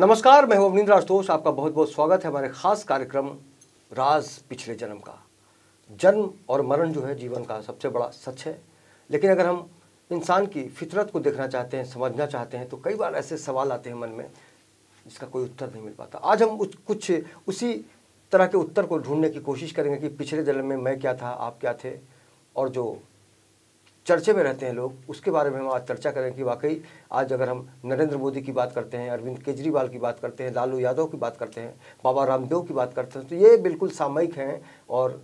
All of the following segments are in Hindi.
नमस्कार, मैं हूं अवनींद्र आशुतोष। आपका बहुत बहुत स्वागत है हमारे खास कार्यक्रम राज पिछले जन्म का। जन्म और मरण जो है जीवन का सबसे बड़ा सच है, लेकिन अगर हम इंसान की फितरत को देखना चाहते हैं, समझना चाहते हैं, तो कई बार ऐसे सवाल आते हैं मन में जिसका कोई उत्तर नहीं मिल पाता। आज हम कुछ उसी तरह के उत्तर को ढूंढने की कोशिश करेंगे कि पिछले जन्म में मैं क्या था, आप क्या थे, और जो चर्चे में रहते हैं लोग, उसके बारे में हम आज चर्चा करें कि वाकई आज अगर हम नरेंद्र मोदी की बात करते हैं, अरविंद केजरीवाल की बात करते हैं, लालू यादव की बात करते हैं, बाबा रामदेव की बात करते हैं, तो ये बिल्कुल सामयिक हैं और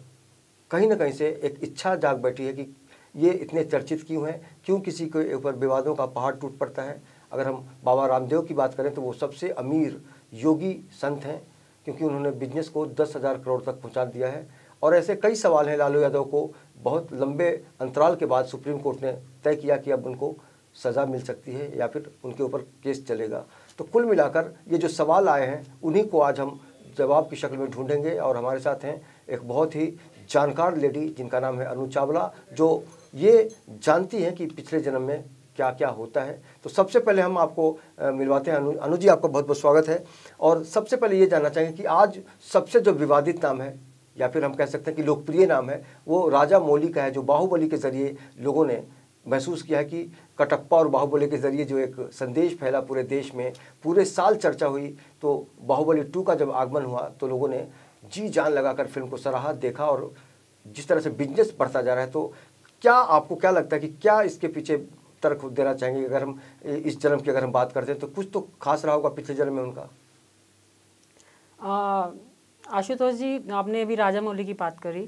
कहीं ना कहीं से एक इच्छा जाग बैठी है कि ये इतने चर्चित क्यों हैं, क्यों किसी के ऊपर विवादों का पहाड़ टूट पड़ता है। अगर हम बाबा रामदेव की बात करें तो वो सबसे अमीर योगी संत हैं, क्योंकि उन्होंने बिजनेस को 10,000 करोड़ तक पहुँचा दिया है। और ऐसे कई सवाल हैं। लालू यादव को बहुत लंबे अंतराल के बाद सुप्रीम कोर्ट ने तय किया कि अब उनको सज़ा मिल सकती है या फिर उनके ऊपर केस चलेगा। तो कुल मिलाकर ये जो सवाल आए हैं उन्हीं को आज हम जवाब की शक्ल में ढूंढेंगे। और हमारे साथ हैं एक बहुत ही जानकार लेडी जिनका नाम है अनु चावला, जो ये जानती हैं कि पिछले जन्म में क्या क्या होता है। तो सबसे पहले हम आपको मिलवाते हैं। अनु जी, आपका बहुत बहुत स्वागत है। और सबसे पहले ये जानना चाहेंगे कि आज सबसे जो विवादित नाम है, या फिर हम कह सकते हैं कि लोकप्रिय नाम है, वो राजा मौली का है, जो बाहुबली के ज़रिए लोगों ने महसूस किया कि कटप्पा और बाहुबली के ज़रिए जो एक संदेश फैला पूरे देश में, पूरे साल चर्चा हुई। तो बाहुबली 2 का जब आगमन हुआ तो लोगों ने जी जान लगाकर फिल्म को सराहा, देखा, और जिस तरह से बिजनेस बढ़ता जा रहा है, तो क्या आपको क्या लगता है कि क्या इसके पीछे तर्क देना चाहेंगे? अगर हम इस जन्म की अगर हम बात करते हैं तो कुछ तो खास रहा होगा पिछले जन्म में उनका। आशुतोष जी, आपने अभी राजा मौली की बात करी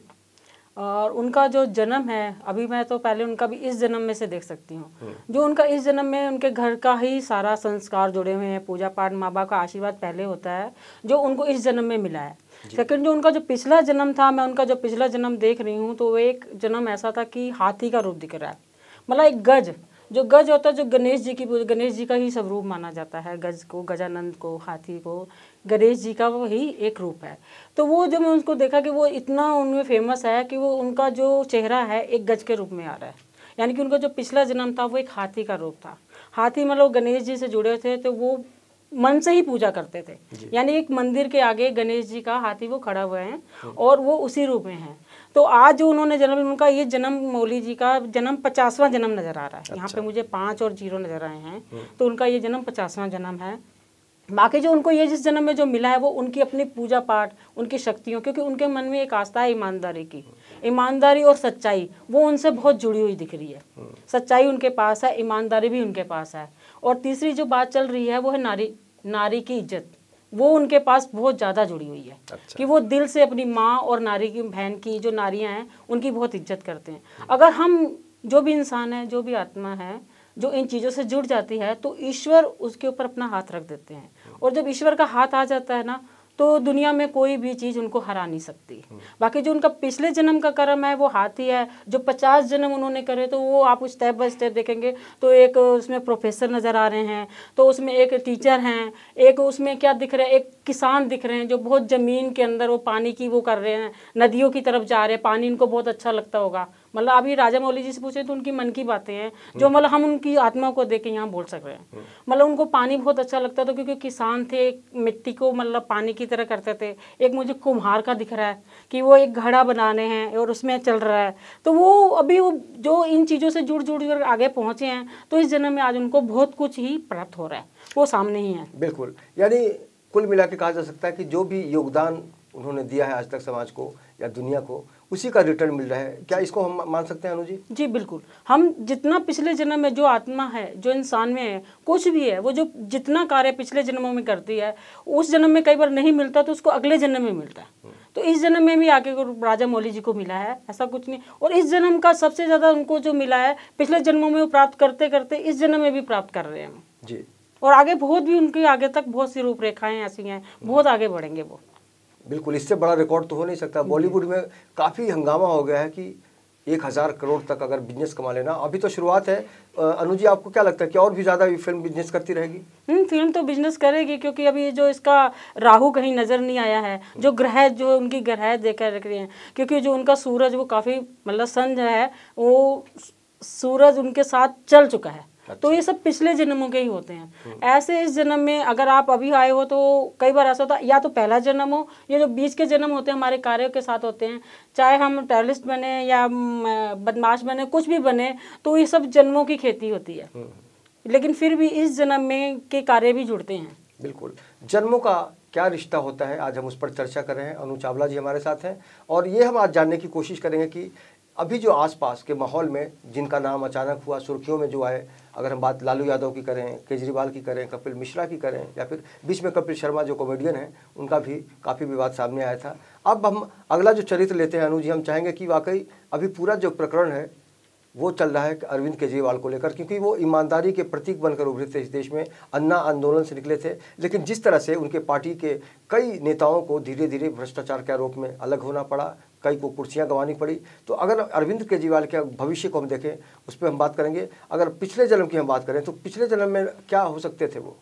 और उनका जो जन्म है, अभी मैं तो पहले उनका भी इस जन्म में से देख सकती हूँ। जो उनका इस जन्म में उनके घर का ही सारा संस्कार जुड़े हुए हैं, पूजा पाठ, माँ बाप का आशीर्वाद पहले होता है जो उनको इस जन्म में मिला है। सेकंड, जो उनका जो पिछला जन्म था, मैं उनका जो पिछला जन्म देख रही हूँ तो वो एक जन्म ऐसा था कि हाथी का रूप दिख रहा है। मतलब एक गज, जो गज होता है, जो गणेश जी का ही सब रूप माना जाता है। गज को, गजानंद को, हाथी को, गणेश जी का वही एक रूप है। तो वो जब मैं उसको देखा कि वो इतना उनमें फेमस है कि वो उनका जो चेहरा है एक गज के रूप में आ रहा है। यानी कि उनका जो पिछला जन्म था वो एक हाथी का रूप था। हाथी मतलब गणेश जी से जुड़े थे, तो वो मन से ही पूजा करते थे। यानी एक मंदिर के आगे गणेश जी का हाथी वो खड़ा हुए हैं और वो उसी रूप में हैं। तो आज जो उन्होंने जन्म, उनका ये जन्म, मौली जी का जन्म 50वां जन्म नजर आ रहा है। यहाँ पे मुझे 5 और 0 नजर आए हैं, तो उनका ये जन्म 50वां जन्म है। बाकी जो उनको ये जिस जन्म में जो मिला है वो उनकी अपनी पूजा पाठ, उनकी शक्तियों, क्योंकि उनके मन में एक आस्था है ईमानदारी की। ईमानदारी और सच्चाई वो उनसे बहुत जुड़ी हुई दिख रही है। सच्चाई उनके पास है, ईमानदारी भी उनके पास है। और तीसरी जो बात चल रही है वो है नारी की इज्जत। वो उनके पास बहुत ज़्यादा जुड़ी हुई है। कि वो दिल से अपनी माँ और नारी की, बहन की, जो नारियाँ हैं उनकी बहुत इज्जत करते हैं। अगर हम, जो भी इंसान है, जो भी आत्मा है, जो इन चीज़ों से जुड़ जाती है, तो ईश्वर उसके ऊपर अपना हाथ रख देते हैं। और जब ईश्वर का हाथ आ जाता है ना, तो दुनिया में कोई भी चीज़ उनको हरा नहीं सकती। बाकी जो उनका पिछले जन्म का कर्म है वो हाथी है। जो 50 जन्म उन्होंने करे, तो वो आप स्टेप बाय स्टेप देखेंगे तो एक उसमें प्रोफेसर नज़र आ रहे हैं, तो उसमें एक टीचर हैं, एक उसमें क्या दिख रहा है, एक किसान दिख रहे हैं जो बहुत ज़मीन के अंदर वो पानी की वो कर रहे हैं, नदियों की तरफ जा रहे हैं, पानी इनको बहुत अच्छा लगता होगा। मतलब अभी राजा मौली जी से पूछे तो उनकी मन की बातें हैं जो मतलब हम उनकी आत्मा को देख के यहाँ बोल सक रहे हैं। मतलब उनको पानी बहुत अच्छा लगता था, क्योंकि किसान थे, मिट्टी को मतलब पानी की तरह करते थे। एक मुझे कुम्हार का दिख रहा है कि वो एक घड़ा बनाने हैं और उसमें चल रहा है। तो वो अभी वो जो इन चीज़ों से जुड़ कर आगे पहुँचे हैं, तो इस जन्म में आज उनको बहुत कुछ ही प्राप्त हो रहा है, वो सामने ही है। बिल्कुल, यानी कुल मिला के कहा जा सकता है कि जो भी योगदान उन्होंने दिया है आज तक समाज को या दुनिया को, उसी का रिटर्न मिल रहा है। क्या इसको हम मान सकते हैं अनु जी? जी बिल्कुल। हम जितना पिछले जन्म में जो आत्मा है, जो इंसान में है, कुछ भी है, वो जो जितना कार्य पिछले जन्मों में करती है, उस जन्म में कई बार नहीं मिलता तो उसको अगले जन्म में मिलता है। तो इस जन्म में भी आके राजा मौली जी को मिला है, ऐसा कुछ नहीं। और इस जन्म का सबसे ज़्यादा उनको जो मिला है, पिछले जन्मों में वो प्राप्त करते करते इस जन्म में भी प्राप्त कर रहे हैं जी। और आगे बहुत भी उनके आगे तक बहुत सी रूपरेखाएं ऐसी हैं, बहुत आगे बढ़ेंगे वो। बिल्कुल, इससे बड़ा रिकॉर्ड तो हो नहीं सकता। बॉलीवुड में काफ़ी हंगामा हो गया है कि 1,000 करोड़ तक अगर बिजनेस कमा लेना। अभी तो शुरुआत है। अनु जी, आपको क्या लगता है कि और भी ज़्यादा फिल्म बिजनेस करती रहेगी? फिल्म तो बिजनेस करेगी, क्योंकि अभी जो इसका राहु कहीं नज़र नहीं आया है। जो ग्रह, जो उनकी ग्रह देखकर रख रहे हैं, क्योंकि जो उनका सूरज वो काफ़ी, मतलब सन जो है वो सूरज उनके साथ चल चुका है। तो ये सब पिछले जन्मों के ही होते हैं। ऐसे इस जन्म में अगर आप अभी आए हो तो कई बार ऐसा होता है या तो पहला जन्म हो, ये जो बीच के जन्म होते हैं हमारे कार्यों के साथ होते हैं, चाहे हम टेररिस्ट बने या बदमाश बने, कुछ भी बने, तो ये सब जन्मों की खेती होती है। लेकिन फिर भी इस जन्म में के कार्य भी जुड़ते हैं। बिल्कुल, जन्मों का क्या रिश्ता होता है, आज हम उस पर चर्चा कर रहे हैं। अनु चावला जी हमारे साथ हैं और ये हम आज जानने की कोशिश करेंगे कि अभी जो आसपास के माहौल में जिनका नाम अचानक हुआ सुर्खियों में जो आए, अगर हम बात लालू यादव की करें, केजरीवाल की करें, कपिल मिश्रा की करें, या फिर बीच में कपिल शर्मा जो कॉमेडियन हैं उनका भी काफ़ी विवाद सामने आया था। अब हम अगला जो चरित्र लेते हैं अनु जी, हम चाहेंगे कि वाकई अभी पूरा जो प्रकरण है वो चल रहा है अरविंद केजरीवाल को लेकर, क्योंकि वो ईमानदारी के प्रतीक बनकर उभरे थे इस देश में, अन्ना आंदोलन से निकले थे। लेकिन जिस तरह से उनके पार्टी के कई नेताओं को धीरे धीरे भ्रष्टाचार के आरोप में अलग होना पड़ा, कई को कुर्सियां गंवानी पड़ी, तो अगर अरविंद केजरीवाल के भविष्य को हम देखें उस पर हम बात करेंगे। अगर पिछले जन्म की हम बात करें तो पिछले जन्म में क्या हो सकते थे वो?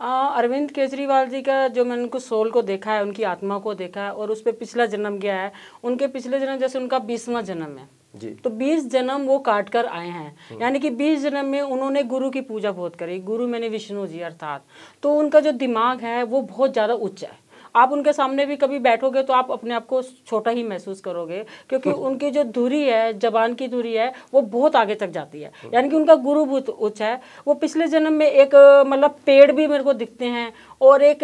अरविंद केजरीवाल जी का जो मैंने उनको सोल को देखा है, उनकी आत्मा को देखा है और उस पर पिछला जन्म गया है। उनके पिछले जन्म जैसे उनका 20वां जन्म है जी, तो 20 जन्म वो काट कर आए हैं, यानी कि 20 जन्म में उन्होंने गुरु की पूजा बहुत करी। गुरु मैंने विष्णु जी अर्थात, तो उनका जो दिमाग है वो बहुत ज़्यादा उच्च है। आप उनके सामने भी कभी बैठोगे तो आप अपने आप को छोटा ही महसूस करोगे, क्योंकि उनकी जो धुरी है, जबान की धुरी है, वो बहुत आगे तक जाती है। यानी कि उनका गुरु बहुत उच्च है। वो पिछले जन्म में एक मतलब पेड़ भी मेरे को दिखते हैं और एक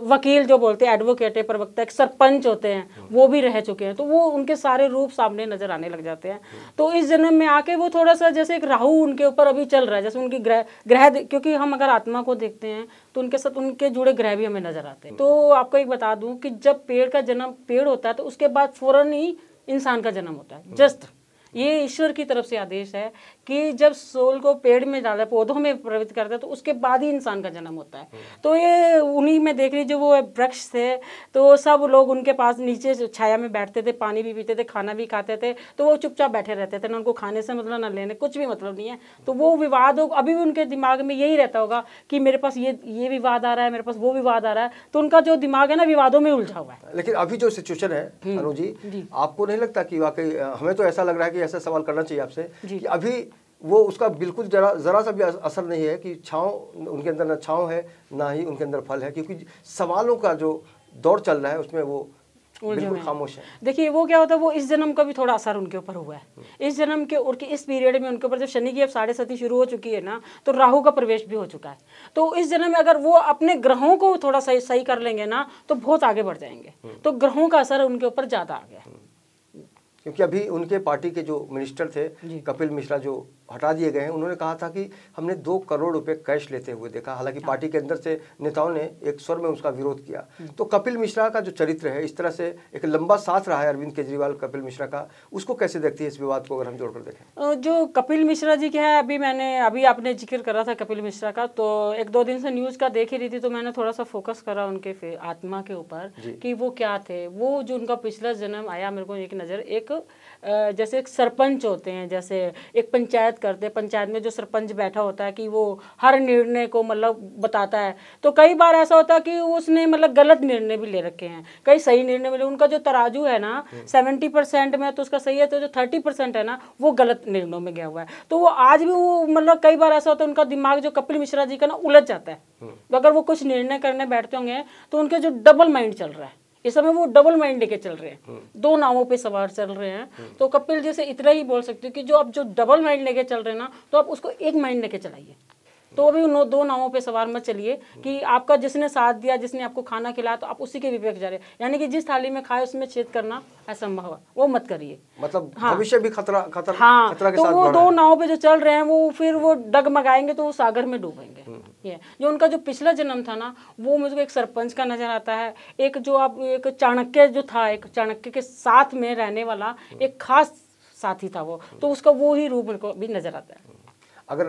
वकील जो बोलते हैं एडवोकेट है, प्रवक्ता, एक सरपंच होते हैं, वो भी रह चुके हैं। तो वो उनके सारे रूप सामने नजर आने लग जाते हैं। तो इस जन्म में आके वो थोड़ा सा जैसे एक राहु उनके ऊपर अभी चल रहा है, जैसे उनकी ग्रह क्योंकि हम अगर आत्मा को देखते हैं तो उनके साथ उनके जुड़े ग्रह भी हमें नजर आते हैं। तो आपको एक बता दूं कि जब पेड़ का जन्म पेड़ होता है तो उसके बाद फौरन ही इंसान का जन्म होता है। जस्ट ये ईश्वर की तरफ से आदेश है कि जब सोल को पेड़ में डाला, पौधों में प्रवृत्त करता है, तो उसके बाद ही इंसान का जन्म होता है। तो ये उन्हीं में देख लीजिए, वो वृक्ष थे तो सब लोग उनके पास नीचे छाया में बैठते थे, पानी भी पीते थे, खाना भी खाते थे, तो वो चुपचाप बैठे रहते थे, ना उनको खाने से मतलब ना लेने, कुछ भी मतलब नहीं है। तो वो विवाद हो, अभी भी उनके दिमाग में यही रहता होगा कि मेरे पास ये विवाद आ रहा है, मेरे पास वो विवाद आ रहा है। तो उनका जो दिमाग है ना विवादों में उलझा हुआ है। लेकिन अभी जो सिचुएशन है अनु जी, आपको नहीं लगता कि वाकई, हमें तो ऐसा लग रहा है कि ऐसा सवाल करना चाहिए आपसे कि अभी वो उसका बिल्कुल जरा सा भी असर नहीं है कि छाँव उनके अंदर, ना छाँव है ना ही उनके अंदर फल है, क्योंकि सवालों का जो दौर चल रहा है उसमें वो बिल्कुल खामोश है। देखिए वो क्या होता है, वो इस जन्म का भी थोड़ा असर उनके ऊपर हुआ है। इस जन्म के और इस पीरियड में उनके ऊपर जब शनि की अब 7.5 शुरू हो चुकी है ना, तो राहु का प्रवेश भी हो चुका है। तो इस जन्म में अगर वो अपने ग्रहों को थोड़ा सही कर लेंगे ना तो बहुत आगे बढ़ जाएंगे। तो ग्रहों का असर उनके ऊपर ज़्यादा आ गया, क्योंकि अभी उनके पार्टी के जो मिनिस्टर थे कपिल मिश्रा जो हटा दिए गए हैं, उन्होंने कहा था कि हमने 2 करोड़ रुपए कैश लेते हुए देखा। हालांकि पार्टी के अंदर से नेताओं ने एक स्वर में उसका विरोध किया। तो कपिल मिश्रा का जो चरित्र है, इस तरह से एक लंबा साथ रहा है अरविंद केजरीवाल कपिल मिश्रा का, उसको कैसे देखती है इस विवाद को, अगर हम जोड़कर देखें? जो कपिल मिश्रा जी क्या है, अभी आपने जिक्र करा था कपिल मिश्रा का, तो 1-2 दिन से न्यूज़ का देख ही रही थी, तो मैंने थोड़ा सा फोकस करा उनके आत्मा के ऊपर कि वो क्या थे। वो जो उनका पिछला जन्म आया मेरे को एक नज़र, एक जैसे एक सरपंच होते हैं, जैसे एक पंचायत करते हैं, पंचायत में जो सरपंच बैठा होता है कि वो हर निर्णय को मतलब बताता है। तो कई बार ऐसा होता है कि उसने मतलब गलत निर्णय भी ले रखे हैं, कई सही निर्णय मिले। उनका जो तराजू है ना 70% में तो उसका सही है, तो जो 30% है ना वो गलत निर्णयों में गया हुआ है। तो वो आज भी वो मतलब कई बार ऐसा होता है उनका दिमाग जो कपिल मिश्रा जी का ना उलझ जाता है। तो अगर वो कुछ निर्णय करने बैठते होंगे तो उनके जो डबल माइंड चल रहा है इस समय, वो डबल माइंड लेके चल रहे हैं, 2 नावों पे सवार चल रहे हैं। तो कपिल जी से इतना ही बोल सकते हो कि जो आप जो डबल माइंड लेके चल रहे हैं ना, तो आप उसको एक माइंड लेके चलाइए। तो अभी 2 नावों पे सवार मत चलिए कि आपका जिसने साथ दिया, जिसने आपको खाना खिलाया, तो आप उसी के विवेक जा रहे हैं। यानी कि जिस थाली में खाए उसमें छेद करना असंभव है, वो मत करिए। मतलब भविष्य भी खतरा के तो साथ वो 2 नावों पे जो चल रहे हैं वो फिर वो डगमगाएंगे तो वो सागर में डूबेंगे। ये जो उनका जो पिछला जन्म था ना, वो मुझको एक सरपंच का नजर आता है। एक जो आप एक चाणक्य जो था, एक चाणक्य के साथ में रहने वाला एक खास साथी था वो, तो उसका वो ही रूप मेरे को भी नजर आता है। अगर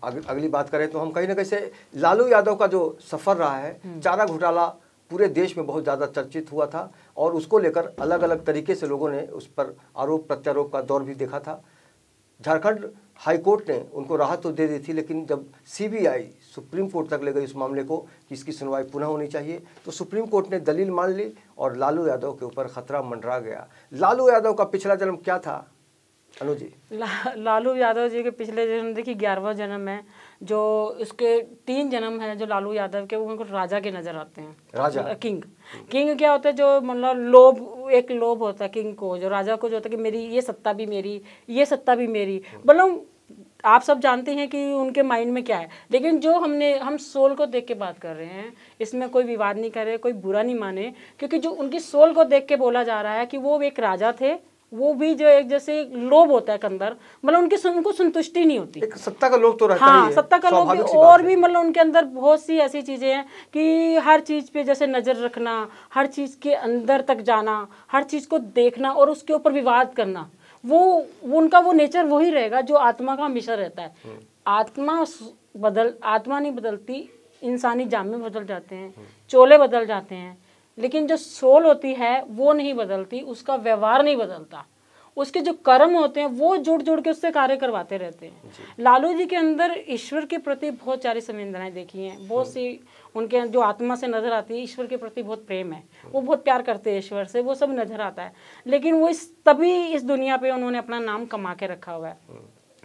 अगली बात करें तो हम कहीं ना कहीं से लालू यादव का जो सफ़र रहा है, चारा घोटाला पूरे देश में बहुत ज़्यादा चर्चित हुआ था और उसको लेकर अलग अलग तरीके से लोगों ने उस पर आरोप प्रत्यारोप का दौर भी देखा था। झारखंड हाई कोर्ट ने उनको राहत तो दे दी थी, लेकिन जब सीबीआई सुप्रीम कोर्ट तक ले गई इस मामले को कि इसकी सुनवाई पुनः होनी चाहिए, तो सुप्रीम कोर्ट ने दलील मान ली और लालू यादव के ऊपर खतरा मंडरा गया। लालू यादव का पिछला जन्म क्या था अनु जी। लालू यादव जी के पिछले जन्म देखिए 11वां जन्म है, जो उसके 3 जन्म है जो लालू यादव के, वो उनको राजा के नजर आते हैं। राजा, किंग। किंग क्या होता है, जो मतलब लोभ, एक लोभ होता है किंग को, जो राजा को जो होता है कि मेरी ये सत्ता भी मेरी, ये सत्ता भी मेरी, मतलब आप सब जानते हैं कि उनके माइंड में क्या है। लेकिन जो हम सोल को देख के बात कर रहे हैं, इसमें कोई विवाद नहीं कर रहे, कोई बुरा नहीं माने, क्योंकि जो उनकी सोल को देख के बोला जा रहा है कि वो एक राजा थे, वो भी जो एक जैसे लोभ होता है अंदर, मतलब उनको संतुष्टि नहीं होती, एक सत्ता का लोभ तो रहता हाँ, ही है, सत्ता का लोभ भी, और भी मतलब उनके अंदर बहुत सी ऐसी चीजें हैं कि हर चीज पे जैसे नजर रखना, हर चीज के अंदर तक जाना, हर चीज को देखना और उसके ऊपर विवाद करना, वो उनका वो नेचर वही रहेगा जो आत्मा का हमेशा रहता है। आत्मा नहीं बदलती, इंसानी जामे बदल जाते हैं, चोले बदल जाते हैं, लेकिन जो सोल होती है वो नहीं बदलती, उसका व्यवहार नहीं बदलता, उसके जो कर्म होते हैं वो जुड़ जुड़ के उससे कार्य करवाते रहते हैं। लालू जी के अंदर ईश्वर के प्रति बहुत सारी संवेदनाएं देखी हैं, बहुत सी उनके जो आत्मा से नजर आती है, ईश्वर के प्रति बहुत प्रेम है, वो बहुत प्यार करते हैं ईश्वर से, वो सब नजर आता है। लेकिन वो तभी इस दुनिया पे उन्होंने अपना नाम कमा के रखा हुआ है।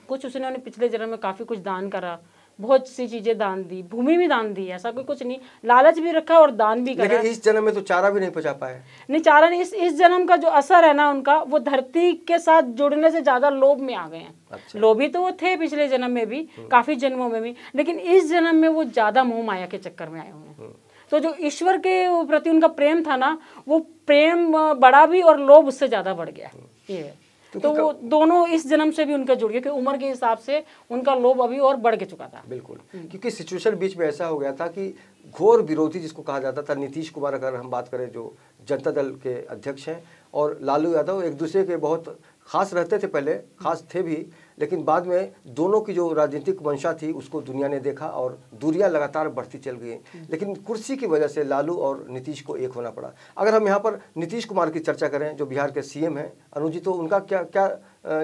कुछ उन्होंने पिछले जन्म में काफ़ी कुछ दान करा, बहुत सी चीजें दान दी, भूमि भी दान दी, ऐसा कोई कुछ नहीं, लालच भी रखा और दान भी करा। लेकिन इस जन्म में तो चारा भी नहीं पहुंचा पाए। नहीं, चारा नहीं, इस जन्म का जो असर है ना उनका, वो धरती के साथ जुड़ने से ज्यादा लोभ में आ गए हैं। अच्छा। लोभी तो वो थे पिछले जन्म में भी, काफी जन्मों में भी, लेकिन इस जन्म में वो ज्यादा मोह माया के चक्कर में आए हुए हैं। तो जो ईश्वर के प्रति उनका प्रेम था ना, वो प्रेम बढ़ा भी और लोभ उससे ज्यादा बढ़ गया, ये है। तो वो दोनों इस जन्म से भी उनका जुड़ गया, क्योंकि उम्र के हिसाब से उनका लोभ अभी और बढ़ के चुका था। बिल्कुल, क्योंकि सिचुएशन बीच में ऐसा हो गया था कि घोर विरोधी जिसको कहा जाता था, नीतीश कुमार अगर हम बात करें जो जनता दल के अध्यक्ष हैं, और लालू यादव एक दूसरे के बहुत खास रहते थे, पहले खास थे भी, लेकिन बाद में दोनों की जो राजनीतिक मंशा थी उसको दुनिया ने देखा और दूरियां लगातार बढ़ती चल गई। लेकिन कुर्सी की वजह से लालू और नीतीश को एक होना पड़ा। अगर हम यहाँ पर नीतीश कुमार की चर्चा करें, जो बिहार के सीएम हैं, अनु जी, तो उनका क्या क्या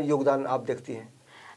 योगदान आप देखती हैं?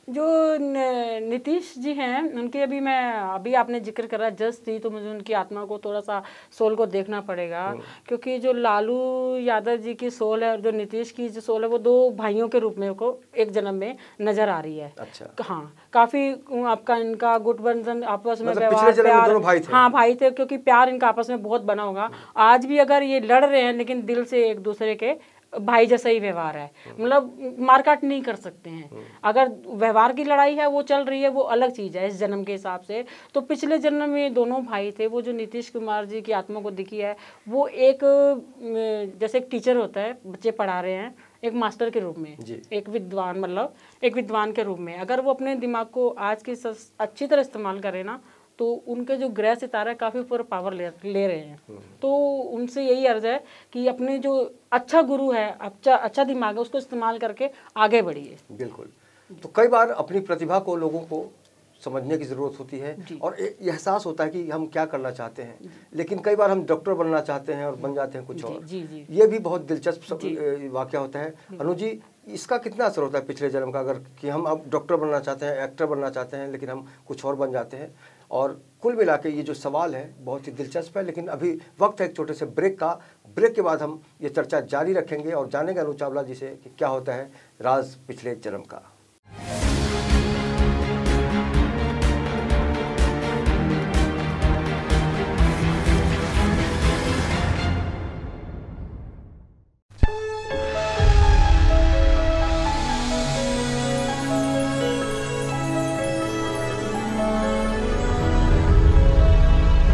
जो नीतीश जी हैं, उनके अभी आपने जिक्र करा जस्ट थी, तो मुझे उनकी आत्मा को थोड़ा सा सोल को देखना पड़ेगा, क्योंकि जो लालू यादव जी की सोल है और जो नीतीश की जो सोल है, वो 2 भाइयों के रूप में को एक जन्म में नजर आ रही है। अच्छा। हाँ, काफी आपका इनका गुटबंधन आपस में, दोनों भाई थे। हाँ, भाई थे, क्योंकि प्यार इनका आपस में बहुत बना होगा। आज भी अगर ये लड़ रहे हैं, लेकिन दिल से एक दूसरे के भाई जैसा ही व्यवहार है, मतलब मारकाट नहीं कर सकते हैं। अगर व्यवहार की लड़ाई है वो चल रही है, वो अलग चीज़ है इस जन्म के हिसाब से। तो पिछले जन्म में दोनों भाई थे, वो जो नीतीश कुमार जी की आत्मा को दिखी है, वो एक जैसे एक टीचर होता है, बच्चे पढ़ा रहे हैं, एक मास्टर के रूप में, एक विद्वान, मतलब एक विद्वान के रूप में। अगर वो अपने दिमाग को आज की अच्छी तरह इस्तेमाल करें ना, तो उनके जो ग्रह सितारा काफ़ी ऊपर पावर ले रहे हैं। तो उनसे यही अर्ज है कि अपने जो अच्छा गुरु है, अच्छा दिमाग है, उसको इस्तेमाल करके आगे बढ़िए। बिल्कुल। तो कई बार अपनी प्रतिभा को लोगों को समझने की ज़रूरत होती है और एहसास होता है कि हम क्या करना चाहते हैं, लेकिन कई बार हम डॉक्टर बनना चाहते हैं और बन जाते हैं कुछ और। ये भी बहुत दिलचस्प वाक़या होता है। अनु जी, इसका कितना असर होता है पिछले जन्म का, अगर कि हम अब डॉक्टर बनना चाहते हैं, एक्टर बनना चाहते हैं, लेकिन हम कुछ और बन जाते हैं? और कुल मिला के ये जो सवाल है बहुत ही दिलचस्प है, लेकिन अभी वक्त है एक छोटे से ब्रेक का। ब्रेक के बाद हम ये चर्चा जारी रखेंगे और जानेंगे अनु चावला जी से कि क्या होता है राज पिछले जन्म का।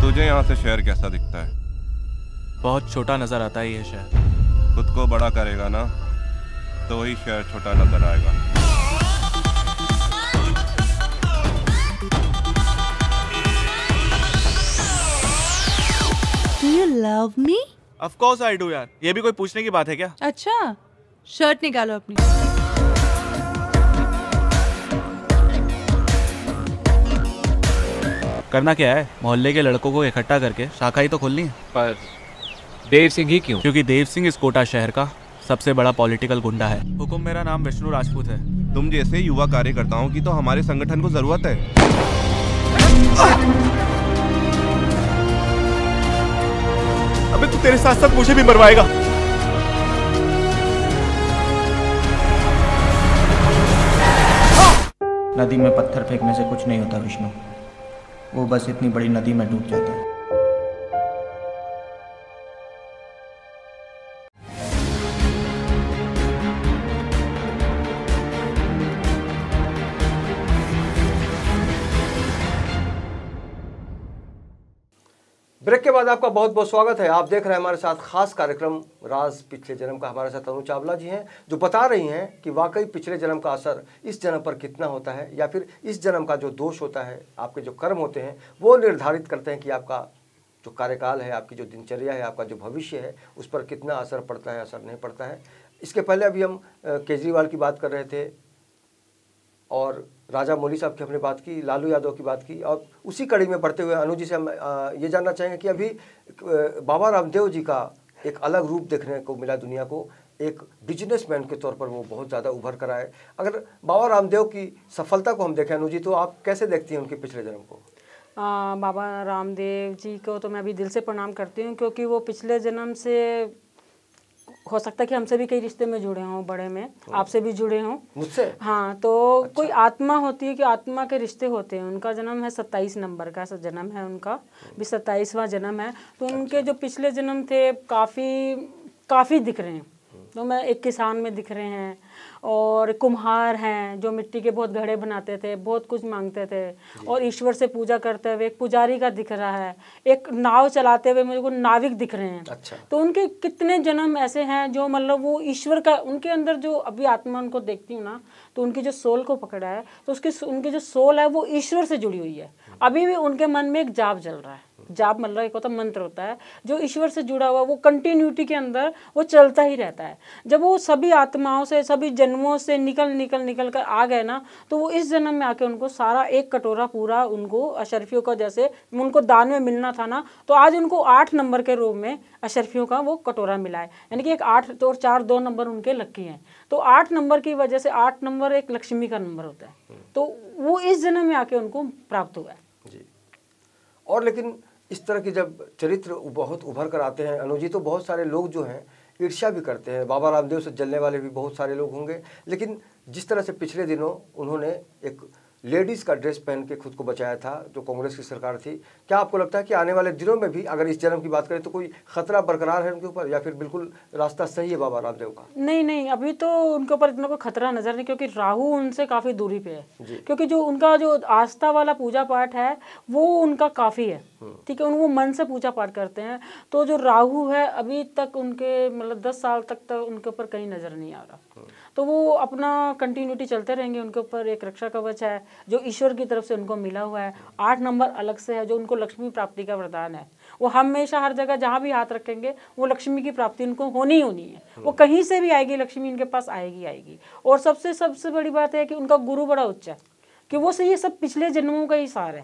तुझे यहाँ से शहर कैसा दिखता है? बहुत छोटा नजर आता है ये शहर। खुद को बड़ा करेगा ना, तो वही शहर छोटा नजर आएगा। Do you love me? Of course I do यार, ये भी कोई पूछने की बात है क्या? अच्छा, शर्ट निकालो अपनी। करना क्या है? मोहल्ले के लड़कों को इकट्ठा करके शाखा ही तो खोलनी है। पर देव सिंह ही क्यों? क्योंकि देव सिंह इस कोटा शहर का सबसे बड़ा पॉलिटिकल गुंडा है। हुकुम, मेरा नाम विष्णु राजपूत है। तुम जैसे युवा कार्यकर्ताओं की तो हमारे संगठन को जरूरत है। अबे तू तेरे साथ साथ मुझे भी मरवाएगा। नदी में पत्थर फेंकने से कुछ नहीं होता विष्णु, वो बस इतनी बड़ी नदी में डूब जाता है। ब्रेक के बाद आपका बहुत बहुत स्वागत है। आप देख रहे हैं हमारे साथ खास कार्यक्रम राज पिछले जन्म का। हमारे साथ अनु चावला जी हैं जो बता रही हैं कि वाकई पिछले जन्म का असर इस जन्म पर कितना होता है, या फिर इस जन्म का जो दोष होता है, आपके जो कर्म होते हैं वो निर्धारित करते हैं कि आपका जो कार्यकाल है, आपकी जो दिनचर्या है, आपका जो भविष्य है, उस पर कितना असर पड़ता है, असर नहीं पड़ता है। इसके पहले अभी हम केजरीवाल की बात कर रहे थे और राजा मौली साहब की हमने बात की, लालू यादव की बात की, और उसी कड़ी में बढ़ते हुए अनु जी से हम ये जानना चाहेंगे कि अभी बाबा रामदेव जी का एक अलग रूप देखने को मिला दुनिया को। एक बिजनेसमैन के तौर पर वो बहुत ज़्यादा उभर कर आए। अगर बाबा रामदेव की सफलता को हम देखें अनु जी, तो आप कैसे देखती हैं उनके पिछले जन्म को? बाबा रामदेव जी को तो मैं अभी दिल से प्रणाम करती हूँ, क्योंकि वो पिछले जन्म से हो सकता है कि हमसे भी कई रिश्ते में जुड़े हों, बड़े में आपसे भी जुड़े हों, मुझसे। हाँ, तो अच्छा। कोई आत्मा होती है कि आत्मा के रिश्ते होते हैं। उनका जन्म है 27 नंबर का जन्म है, उनका भी 27वां जन्म है। तो उनके जो पिछले जन्म थे काफ़ी दिख रहे हैं। तो मैं एक किसान में दिख रहे हैं, और कुम्हार हैं जो मिट्टी के बहुत घड़े बनाते थे, बहुत कुछ मांगते थे, और ईश्वर से पूजा करते हुए एक पुजारी का दिख रहा है। एक नाव चलाते हुए मुझे को नाविक दिख रहे हैं। अच्छा। तो उनके कितने जन्म ऐसे हैं जो मतलब वो ईश्वर का, उनके अंदर जो अभी आत्मा उनको देखती हूँ ना, तो उनकी जो सोल को पकड़ा है, तो उनकी जो सोल है वो ईश्वर से जुड़ी हुई है। अभी भी उनके मन में एक जाप चल रहा है। जाप मतलब एक होता मंत्र होता है जो ईश्वर से जुड़ा हुआ, वो कंटिन्यूटी के अंदर वो चलता ही रहता है। जब वो सभी आत्माओं से, सभी जन्मों से निकल कर आ गए ना, तो वो इस जन्म में आके उनको सारा एक कटोरा पूरा, उनको अशरफियों का जैसे उनको दान में मिलना था ना, तो आज उनको 8 नंबर के रूप में अशरफियों का वो कटोरा मिला है। यानी कि एक 8 तो और 4 2 नंबर उनके लकी हैं। तो 8 नंबर की वजह से 8 नंबर एक लक्ष्मी का नंबर होता है, तो वो इस जन्म में आके उनको प्राप्त हुआ है जी। और लेकिन इस तरह की जब चरित्र बहुत उभर कर आते हैं अनु जी, तो बहुत सारे लोग जो हैं ईर्ष्या भी करते हैं। बाबा रामदेव से जलने वाले भी बहुत सारे लोग होंगे, लेकिन जिस तरह से पिछले दिनों उन्होंने एक लेडीज़ का ड्रेस पहन के खुद को बचाया था, जो कांग्रेस की सरकार थी, क्या आपको लगता है कि आने वाले दिनों में भी अगर इस जन्म की बात करें तो कोई खतरा बरकरार है उनके ऊपर, या फिर बिल्कुल रास्ता सही है बाबा रामदेव का? नहीं, अभी तो उनके ऊपर इतना कोई खतरा नजर नहीं, क्योंकि राहु उनसे काफ़ी दूरी पे है। क्योंकि जो उनका जो आस्था वाला पूजा पाठ है वो उनका काफ़ी है, ठीक है, वो मन से पूजा पाठ करते हैं। तो जो राहु है अभी तक उनके मतलब 10 साल तक तो उनके ऊपर कहीं नज़र नहीं आ रहा, तो वो अपना कंटिन्यूटी चलते रहेंगे। उनके ऊपर एक रक्षा कवच है जो ईश्वर की तरफ से उनको मिला हुआ है। 8 नंबर अलग से है जो उनको लक्ष्मी प्राप्ति का वरदान है। वो हमेशा हर जगह जहाँ भी हाथ रखेंगे वो लक्ष्मी की प्राप्ति उनको होनी है। वो कहीं से भी आएगी, लक्ष्मी इनके पास आएगी। और सबसे बड़ी बात है कि उनका गुरु बड़ा उच्च है, कि वो से ये सब पिछले जन्मों का ही सार है,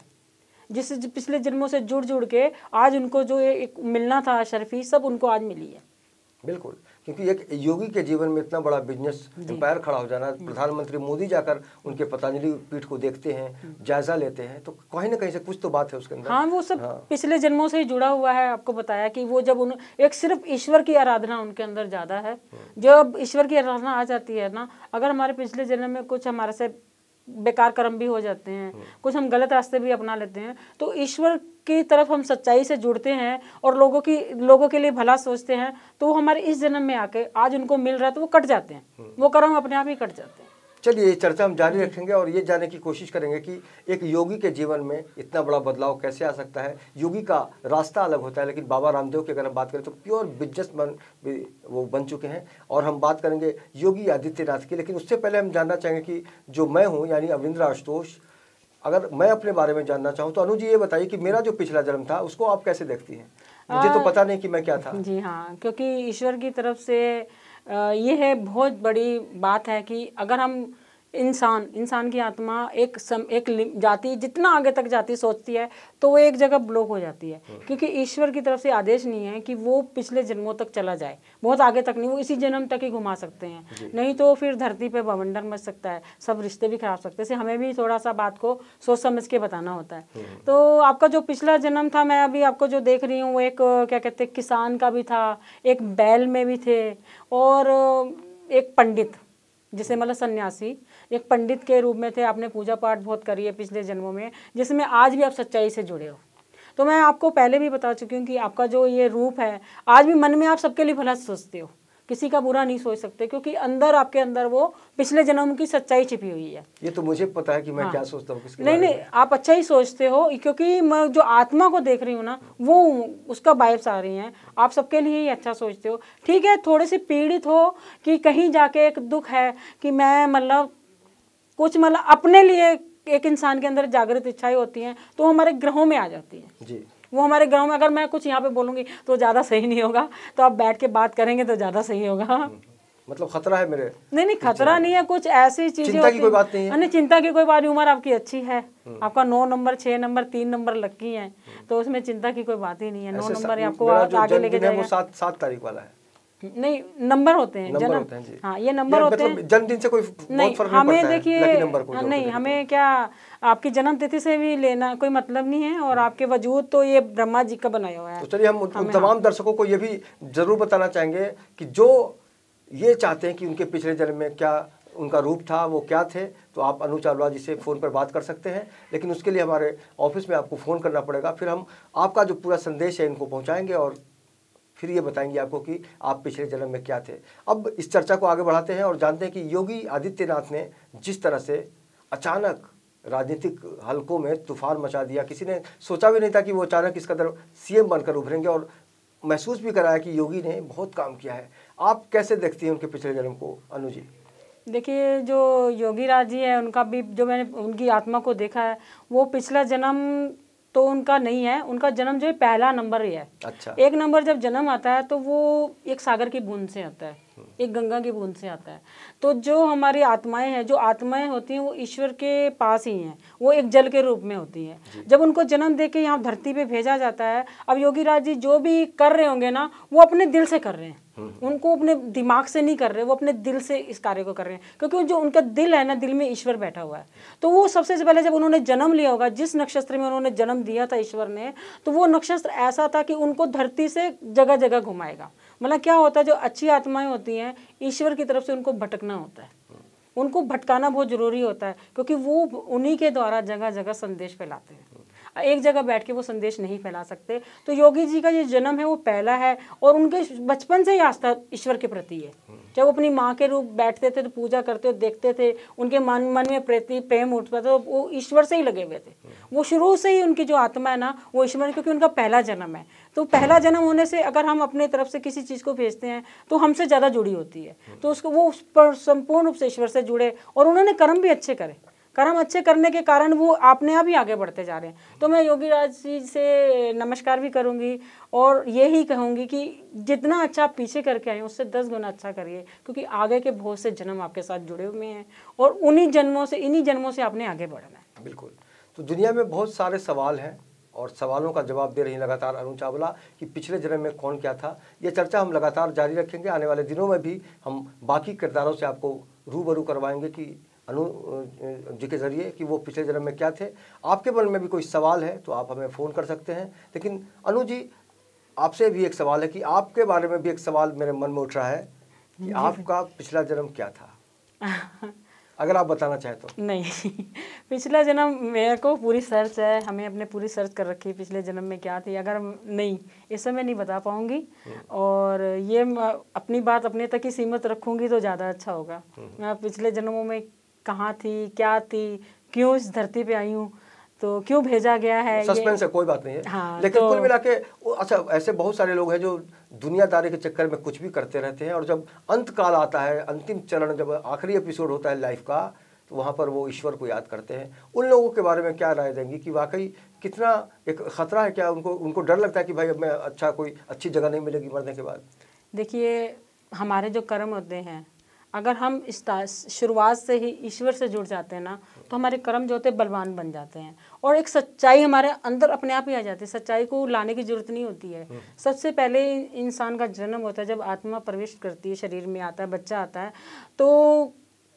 जिससे पिछले जन्मों से जुड़ के आज उनको जो एक मिलना था शर्फी, सब उनको आज मिली है। बिल्कुल, क्योंकि एक योगी के जीवन में इतना बड़ा बिजनेस एम्पायर खड़ा हो जाना, प्रधानमंत्री मोदी जाकर उनके पतंजलि पीठ को देखते हैं, जायजा लेते हैं, तो कहीं ना कहीं से कुछ तो बात है उसके अंदर। हाँ, वो सब पिछले जन्मों से ही जुड़ा हुआ है। आपको बताया कि वो जब एक सिर्फ ईश्वर की आराधना उनके अंदर ज़्यादा है। जब ईश्वर की आराधना आ जाती है ना, अगर हमारे पिछले जन्म में कुछ हमारे से बेकार कर्म भी हो जाते हैं, कुछ हम गलत रास्ते भी अपना लेते हैं, तो ईश्वर की तरफ हम सच्चाई से जुड़ते हैं और लोगों के लिए भला सोचते हैं, तो वो हमारे इस जन्म में आके आज उनको मिल रहा है तो वो कट जाते हैं, वो कर्म अपने आप ही कट जाते हैं। चलिए, ये चर्चा हम जारी रखेंगे और ये जानने की कोशिश करेंगे कि एक योगी के जीवन में इतना बड़ा बदलाव कैसे आ सकता है। योगी का रास्ता अलग होता है, लेकिन बाबा रामदेव की अगर हम बात करें तो प्योर बिजनेसमैन वो बन चुके हैं। और हम बात करेंगे योगी आदित्यनाथ की, लेकिन उससे पहले हम जानना चाहेंगे कि जो मैं हूँ यानी अविंद्र आशुतोष, अगर मैं अपने बारे में जानना चाहूँ तो अनु जी ये बताइए कि मेरा जो पिछला जन्म था उसको आप कैसे देखती हैं? मुझे तो पता नहीं कि मैं क्या था। जी हाँ, क्योंकि ईश्वर की तरफ से ये है, बहुत बड़ी बात है कि अगर हम इंसान की आत्मा एक जाति जितना आगे तक जाती सोचती है तो वो एक जगह ब्लॉक हो जाती है, क्योंकि ईश्वर की तरफ से आदेश नहीं है कि वो पिछले जन्मों तक चला जाए, बहुत आगे तक नहीं, वो इसी जन्म तक ही घुमा सकते हैं, नहीं तो फिर धरती पे बवंडर मच सकता है, सब रिश्ते भी खराब सकते हैं। हमें भी थोड़ा सा बात को सोच समझ के बताना होता है। तो आपका जो पिछला जन्म था, मैं अभी आपको जो देख रही हूँ वो एक क्या कहते हैं किसान का भी था, एक बैल में भी थे, और एक पंडित जिसे मतलब सन्यासी, एक पंडित के रूप में थे, आपने पूजा पाठ बहुत करी है पिछले जन्मों में, जिसमें आज भी आप सच्चाई से जुड़े हो। तो मैं आपको पहले भी बता चुकी हूँ कि आपका जो ये रूप है, आज भी मन में आप सबके लिए भला सोचते हो, किसी का बुरा नहीं सोच सकते, क्योंकि अंदर आपके अंदर वो पिछले जन्म की सच्चाई छिपी हुई है। ये तो मुझे पता है कि मैं क्या सोचता हूँ किसके नहीं, आप अच्छा ही सोचते हो, क्योंकि मैं जो आत्मा को देख रही हूँ ना, वो उसका वाइब्स आ रही हैं, आप सबके लिए ही अच्छा सोचते हो। ठीक है, थोड़े से पीड़ित हो कि कहीं जाके एक दुख है कि मैं मतलब कुछ मतलब अपने लिए, एक इंसान के अंदर जागृत इच्छाएं होती हैं तो हमारे ग्रहों में आ जाती हैं जी। वो हमारे ग्रहों में, अगर मैं कुछ यहाँ पे बोलूँगी तो ज़्यादा सही नहीं होगा, तो आप बैठ के बात करेंगे तो ज़्यादा सही होगा। मतलब खतरा है मेरे? नहीं, खतरा नहीं है, कुछ ऐसी चीजें चिंता की कोई बात नहीं है। नहीं, चिंता की कोई बात नहीं, उम्र आपकी अच्छी है, आपका 9 नंबर 6 नंबर 3 नंबर लकी है, तो उसमें चिंता की कोई बात ही नहीं है। 9 नंबर आपको आगे लेके जाएगा। वो 7 तारीख वाला है। नहीं, नंबर होते हैं, जन्म, हाँ ये नंबर होते हैं। जन्मदिन से कोई बहुत फर्क नहीं हमें पड़ता है, देखिए नंबर को नहीं, हमें क्या आपकी जन्म तिथि से भी लेना कोई मतलब नहीं है, और आपके वजूद तो ये ब्रह्मा जी का बनाया हुआ है। तो चलिए हम उन तमाम दर्शकों को ये भी जरूर बताना चाहेंगे कि जो ये चाहते हैं कि उनके पिछले जन्म में क्या उनका रूप था, वो क्या थे, तो आप अनु चावला जी से फ़ोन पर बात कर सकते हैं, लेकिन उसके लिए हमारे ऑफिस में आपको फ़ोन करना पड़ेगा। फिर हम आपका जो पूरा संदेश है इनको पहुंचाएंगे और फिर ये बताएंगे आपको कि आप पिछले जन्म में क्या थे। अब इस चर्चा को आगे बढ़ाते हैं और जानते हैं कि योगी आदित्यनाथ ने जिस तरह से अचानक राजनीतिक हलकों में तूफान मचा दिया, किसी ने सोचा भी नहीं था कि वो अचानक इस कदर सीएम बनकर उभरेंगे, और महसूस भी कराया कि योगी ने बहुत काम किया है। आप कैसे देखती हैं उनके पिछले जन्म को अनु जी? देखिए, जो योगी राज जी है, उनका भी जो मैंने उनकी आत्मा को देखा है, वो पिछला जन्म तो उनका नहीं है, उनका जन्म जो है पहला नंबर ही है। अच्छा। 1 नंबर जब जन्म आता है तो वो एक सागर की बूंद से आता है, एक गंगा की बूंद से आता है। तो जो हमारी आत्माएं हैं, जो आत्माएं होती हैं वो ईश्वर के पास ही हैं, वो एक जल के रूप में होती हैं। जब उनको जन्म दे के यहाँ धरती पे भेजा जाता है, अब योगी राज जी जो भी कर रहे होंगे ना, वो अपने दिल से कर रहे हैं, उनको अपने दिमाग से नहीं कर रहे, वो अपने दिल से इस कार्य को कर रहे हैं, क्योंकि जो उनका दिल है ना, दिल में ईश्वर बैठा हुआ है। तो वो सबसे पहले जब उन्होंने जन्म लिया होगा, जिस नक्षत्र में उन्होंने जन्म दिया था ईश्वर ने, तो वो नक्षत्र ऐसा था कि उनको धरती से जगह जगह घुमाएगा। मतलब क्या होता है, जो अच्छी आत्माएं होती हैं, ईश्वर की तरफ से उनको भटकना होता है, उनको भटकाना बहुत जरूरी होता है, क्योंकि वो उन्हीं के द्वारा जगह जगह संदेश फैलाते हैं, एक जगह बैठ के वो संदेश नहीं फैला सकते। तो योगी जी का ये जन्म है वो पहला है, और उनके बचपन से ही आस्था ईश्वर के प्रति है। जब वो अपनी माँ के रूप बैठते थे तो पूजा करते देखते थे, उनके मन में प्रेम उठता था, तो वो ईश्वर से ही लगे हुए थे। वो शुरू से ही उनकी जो आत्मा है ना, वो ईश्वर, क्योंकि उनका पहला जन्म है। तो पहला जन्म होने से अगर हम अपने तरफ से किसी चीज़ को भेजते हैं तो हमसे ज़्यादा जुड़ी होती है, तो उसको वो उस पर संपूर्ण रूप से ईश्वर से जुड़े, और उन्होंने कर्म भी अच्छे करे। कर्म अच्छे करने के कारण वो अपने आप ही आगे बढ़ते जा रहे हैं। तो मैं योगी राज जी से नमस्कार भी करूंगी, और यही कहूंगी कि जितना अच्छा आप पीछे करके आए उससे 10 गुना अच्छा करिए, क्योंकि आगे के बहुत से जन्म आपके साथ जुड़े हुए हैं, और इन्हीं जन्मों से आपने आगे बढ़ना है। बिल्कुल। तो दुनिया में बहुत सारे सवाल हैं, और सवालों का जवाब दे रही हैं लगातार अनु चावला कि पिछले जन्म में कौन क्या था। ये चर्चा हम लगातार जारी रखेंगे। आने वाले दिनों में भी हम बाकी किरदारों से आपको रूबरू करवाएंगे कि अनु जी के ज़रिए कि वो पिछले जन्म में क्या थे। आपके मन में भी कोई सवाल है तो आप हमें फ़ोन कर सकते हैं। लेकिन अनु जी, आपसे भी एक सवाल है कि आपके बारे में भी एक सवाल मेरे मन में उठ रहा है कि आपका पिछला जन्म क्या था, अगर आप बताना चाहें तो। नहीं, पिछला जन्म मेरे को पूरी सर्च है, हमें अपने पूरी सर्च कर रखी है पिछले जन्म में क्या थी। अगर नहीं, इस समय नहीं बता पाऊंगी, और ये अपनी बात अपने तक ही सीमित रखूंगी तो ज़्यादा अच्छा होगा। मैं पिछले जन्मों में कहाँ थी, क्या थी, क्यों इस धरती पे आई हूँ, तो क्यों भेजा गया है, सस्पेंस है, कोई बात नहीं है। हाँ, लेकिन तो कुल मिला के अच्छा, ऐसे बहुत सारे लोग हैं जो दुनियादारी के चक्कर में कुछ भी करते रहते हैं, और जब अंत काल आता है, अंतिम चरण, जब आखिरी एपिसोड होता है लाइफ का, तो वहाँ पर वो ईश्वर को याद करते हैं। उन लोगों के बारे में क्या राय देंगी कि वाकई कितना एक खतरा है, क्या उनको डर लगता है कि भाई अब मैं कोई अच्छी जगह नहीं मिलेगी मरने के बाद? देखिए, हमारे जो कर्म होते हैं, अगर हम शुरुआत से ही ईश्वर से जुड़ जाते हैं ना, तो हमारे कर्म जो होते हैं बलवान बन जाते हैं, और एक सच्चाई हमारे अंदर अपने आप ही आ जाती है। सच्चाई को लाने की जरूरत नहीं होती है। सबसे पहले इंसान का जन्म होता है, जब आत्मा प्रवेश करती है, शरीर में आता है, बच्चा आता है, तो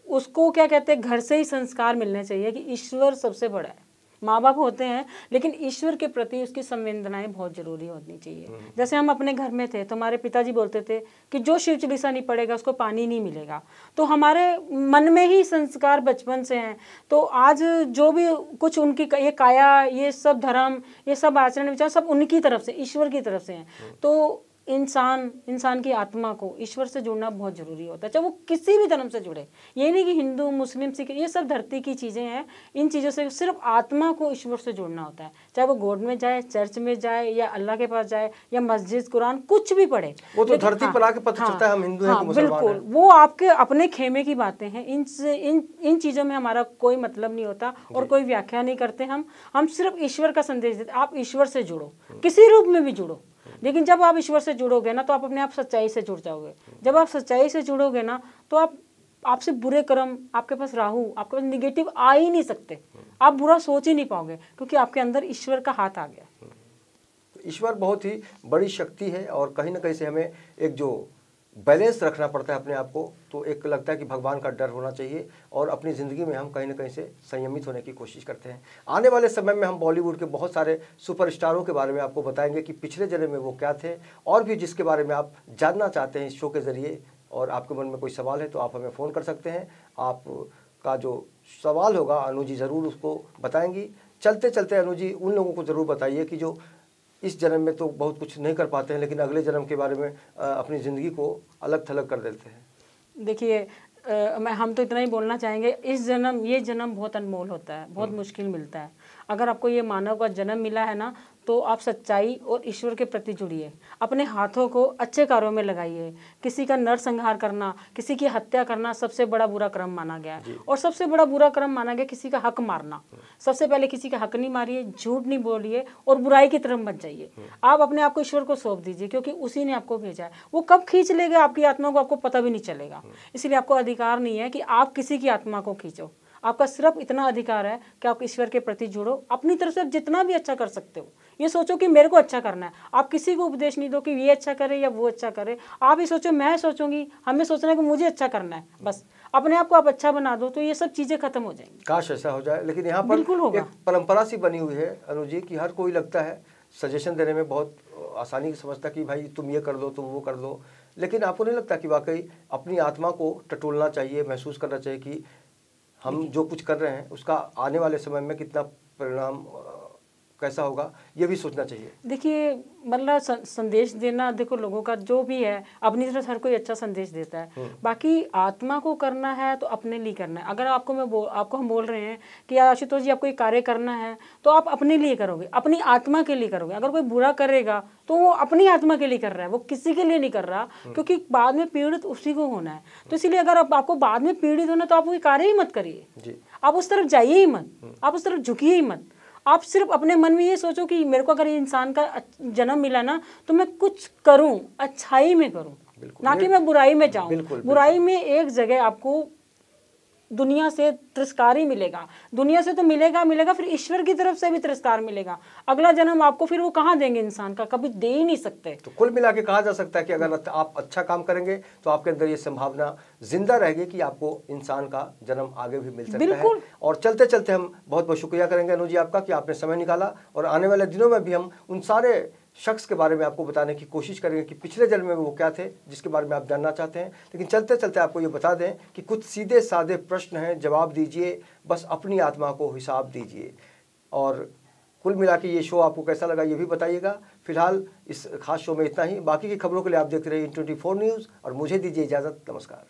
उसको क्या कहते हैं, घर से ही संस्कार मिलने चाहिए कि ईश्वर सबसे बड़ा है, माँ बाप होते हैं, लेकिन ईश्वर के प्रति उसकी संवेदनाएं बहुत जरूरी होनी चाहिए। जैसे हम अपने घर में थे तो हमारे पिताजी बोलते थे कि जो शिव चालीसा नहीं पढ़ेगा उसको पानी नहीं मिलेगा। तो हमारे मन में ही संस्कार बचपन से हैं। तो आज जो भी कुछ उनकी ये काया, ये सब धर्म, ये सब आचरण विचार सब उनकी तरफ से, ईश्वर की तरफ से हैं। तो इंसान की आत्मा को ईश्वर से जुड़ना बहुत जरूरी होता है, चाहे वो किसी भी धर्म से जुड़े। ये नहीं कि हिंदू, मुस्लिम, सिख, ये सब धरती की चीज़ें हैं। इन चीज़ों से सिर्फ आत्मा को ईश्वर से जुड़ना होता है, चाहे वो गॉड में जाए, चर्च में जाए, या अल्लाह के पास जाए, या मस्जिद, कुरान, कुछ भी पढ़े। वो तो धरती पर आके पता चलता है हम हिंदू हैं कि मुसलमान हैं। बिल्कुल, वो आपके अपने खेमे की बातें हैं। इन चीज़ों में हमारा कोई मतलब नहीं होता और कोई व्याख्या नहीं करते हम सिर्फ ईश्वर का संदेश देते। आप ईश्वर से जुड़ो, किसी रूप में भी जुड़ो, लेकिन जब आप ईश्वर से जुड़ोगे ना तो आप अपने आप सच्चाई से जुड़ जाओगे। जब आप सच्चाई से जुड़ोगे ना तो आपसे बुरे कर्म, आपके पास राहु, आपके पास निगेटिव आ ही नहीं सकते। आप बुरा सोच ही नहीं पाओगे, क्योंकि आपके अंदर ईश्वर का हाथ आ गया। ईश्वर बहुत ही बड़ी शक्ति है और कहीं ना कहीं से हमें एक जो बैलेंस रखना पड़ता है अपने आप को। तो एक लगता है कि भगवान का डर होना चाहिए और अपनी ज़िंदगी में हम कहीं ना कहीं से संयमित होने की कोशिश करते हैं। आने वाले समय में हम बॉलीवुड के बहुत सारे सुपरस्टारों के बारे में आपको बताएंगे कि पिछले जन्म में वो क्या थे, और भी जिसके बारे में आप जानना चाहते हैं इस शो के ज़रिए, और आपके मन में कोई सवाल है तो आप हमें फ़ोन कर सकते हैं। आपका जो सवाल होगा अनु जी ज़रूर उसको बताएंगी। चलते चलते अनु जी उन लोगों को ज़रूर बताइए कि जो इस जन्म में तो बहुत कुछ नहीं कर पाते हैं, लेकिन अगले जन्म के बारे में अपनी ज़िंदगी को अलग थलग कर देते हैं। देखिए, हम तो इतना ही बोलना चाहेंगे, ये जन्म बहुत अनमोल होता है, बहुत मुश्किल मिलता है। अगर आपको ये मानव का जन्म मिला है ना, तो आप सच्चाई और ईश्वर के प्रति जुड़िए, अपने हाथों को अच्छे कार्यों में लगाइए। किसी का नरसंहार करना, किसी की हत्या करना सबसे बड़ा बुरा कर्म माना गया है, और सबसे बड़ा बुरा कर्म माना गया किसी का हक मारना। सबसे पहले किसी का हक नहीं मारिए, झूठ नहीं बोलिए और बुराई की तरफ मत जाइए। आप अपने आप को ईश्वर को सौंप दीजिए, क्योंकि उसी ने आपको भेजा है। वो कब खींच लेगा आपकी आत्मा को, आपको पता भी नहीं चलेगा। इसलिए आपको अधिकार नहीं है कि आप किसी की आत्मा को खींचो। आपका सिर्फ इतना अधिकार है कि आप ईश्वर के प्रति जुड़ो। अपनी तरफ से जितना भी अच्छा कर सकते हो, ये सोचो कि मेरे को अच्छा करना है। आप किसी को उपदेश नहीं दो कि ये अच्छा करे या वो अच्छा करे। आप ये सोचो, मैं सोचूंगी, हमें सोचना है कि मुझे अच्छा करना है। बस अपने आप को आप अच्छा बना दो तो ये सब चीज़ें खत्म हो जाएंगी। काश ऐसा हो जाए, लेकिन यहाँ पर एक परंपरा सी बनी हुई है अनु जी कि हर कोई लगता है सजेशन देने में बहुत आसानी समझता कि भाई तुम ये कर दो, तुम वो कर दो। लेकिन आपको नहीं लगता कि वाकई अपनी आत्मा को टटोलना चाहिए, महसूस करना चाहिए कि हम जो कुछ कर रहे हैं उसका आने वाले समय में कितना परिणाम कैसा होगा, ये भी सोचना चाहिए। देखिए, मतलब संदेश देना, देखो लोगों का जो भी है अपनी तरफ हर कोई अच्छा संदेश देता है। बाकी आत्मा को करना है तो अपने लिए करना है। अगर आपको हम बोल रहे हैं कि आशुतोष जी आपको ये कार्य करना है, तो आप अपने लिए करोगे, अपनी आत्मा के लिए करोगे। अगर कोई बुरा करेगा तो वो अपनी आत्मा के लिए कर रहा है, वो किसी के लिए नहीं कर रहा, क्योंकि बाद में पीड़ित उसी को होना है। तो इसीलिए अगर आपको बाद में पीड़ित होना तो आप वो कार्य ही मत करिए, आप उस तरफ जाइए ही मत, आप उस तरफ झुकिए ही मत। आप सिर्फ अपने मन में ये सोचो कि मेरे को अगर इंसान का जन्म मिला ना तो मैं कुछ करूं, अच्छाई में करूं, ना कि मैं बुराई में जाऊं। बुराई में एक जगह आपको दुनिया से तिरस्कार ही मिलेगा। दुनिया से तो मिलेगा, फिर ईश्वर की तरफ से भी तिरस्कार मिलेगा। अगला जन्म आपको फिर वो कहाँ देंगे, इंसान का कभी दे ही नहीं सकते। तो कुल मिला के कहा जा सकता है कि अगर आप अच्छा काम करेंगे तो आपके अंदर ये संभावना जिंदा रहेगी कि आपको इंसान का जन्म आगे भी मिल सकता है। और चलते चलते हम बहुत बहुत शुक्रिया करेंगे अनु जी आपका कि आपने समय निकाला, और आने वाले दिनों में भी हम उन सारे शख्स के बारे में आपको बताने की कोशिश करेंगे कि पिछले जन्म में वो क्या थे जिसके बारे में आप जानना चाहते हैं। लेकिन चलते चलते आपको ये बता दें कि कुछ सीधे साधे प्रश्न हैं, जवाब दीजिए, बस अपनी आत्मा को हिसाब दीजिए। और कुल मिला के ये शो आपको कैसा लगा ये भी बताइएगा। फिलहाल इस खास शो में इतना ही। बाकी की खबरों के लिए आप देखते रहिए N24 न्यूज़ और मुझे दीजिए इजाज़त। नमस्कार।